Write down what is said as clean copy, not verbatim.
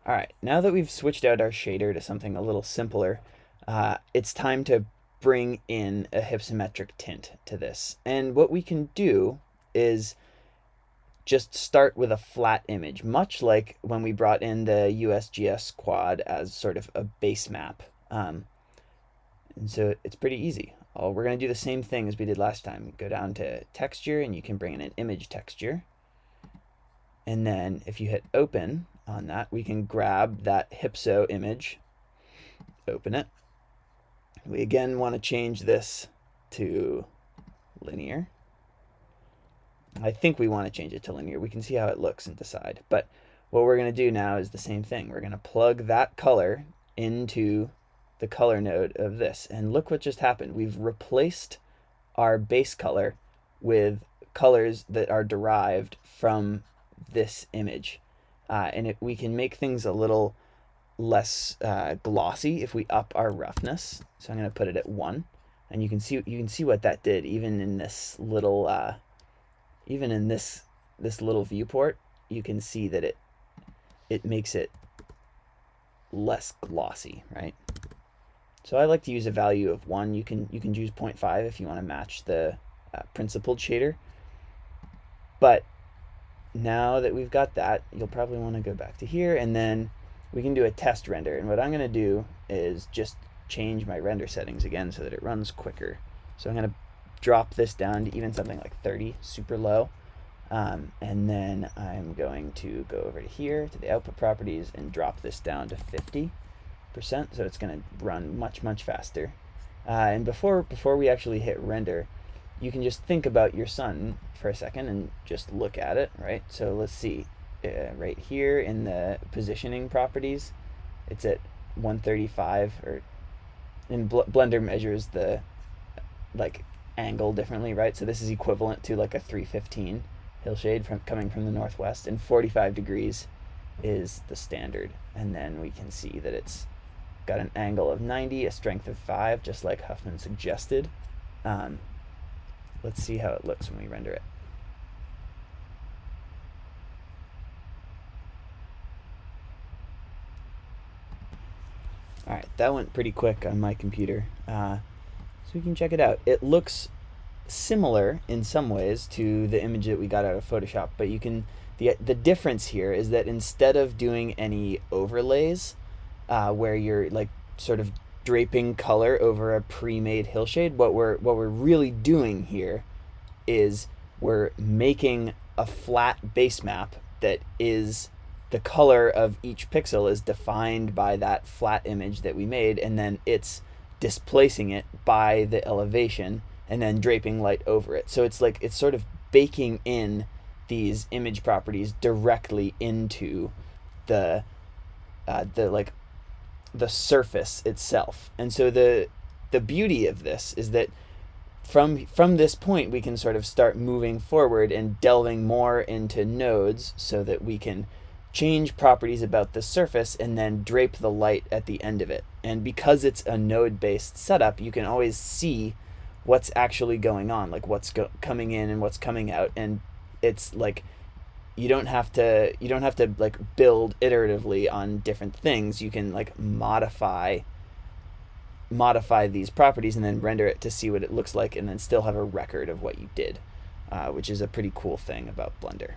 All right, now that we've switched out our shader to something a little simpler, it's time to bring in a hypsometric tint to this. And what we can do is just start with a flat image, much like when we brought in the USGS quad as sort of a base map. And so it's pretty easy. We're going to do the same thing as we did last time. Go down to texture and you can bring in an image texture. And then if you hit open on that, we can grab that Hypso image, open it. We again want to change this to linear. I think we want to change it to linear. We can see how it looks and decide. But what we're going to do now is the same thing. We're going to plug that color into the color node of this. And look what just happened. We've replaced our base color with colors that are derived from this image. And we can make things a little less glossy if we up our roughness. So I'm going to put it at 1. And you can see what that did even in this little little viewport. You can see that it makes it less glossy, right? So I like to use a value of 1. You can use 0.5 if you want to match the principled shader. But now that we've got that, you'll probably want to go back to here, and then we can do a test render. And what I'm going to do is just change my render settings again so that it runs quicker. So I'm going to drop this down to even something like 30, super low. And then I'm going to go over to here to the output properties and drop this down to 50%. So it's going to run much, much faster. And before we actually hit render, you can just think about your sun for a second and just look at it, right? So let's see, right here in the positioning properties, it's at 135, or in Blender measures the angle differently, right? So this is equivalent to like a 315 hillshade coming from the northwest, and 45 degrees is the standard. And then we can see that it's got an angle of 90, a strength of 5, just like Huffman suggested. Let's see how it looks when we render it. All right, that went pretty quick on my computer. So we can check it out. It looks similar in some ways to the image that we got out of Photoshop, but you can the difference here is that instead of doing any overlays where you're like sort of draping color over a pre-made hillshade, what we're really doing here is we're making a flat base map that is the color of each pixel is defined by that flat image that we made, and then it's displacing it by the elevation and then draping light over it. So it's sort of baking in these image properties directly into the surface itself. And so the beauty of this is that from this point we can sort of start moving forward and delving more into nodes so that we can change properties about the surface and then drape the light at the end of it. And because it's a node-based setup, you can always see what's actually going on, like what's coming in and what's coming out. And it's like you don't have to like build iteratively on different things. You can like modify these properties and then render it to see what it looks like, and then still have a record of what you did, which is a pretty cool thing about Blender.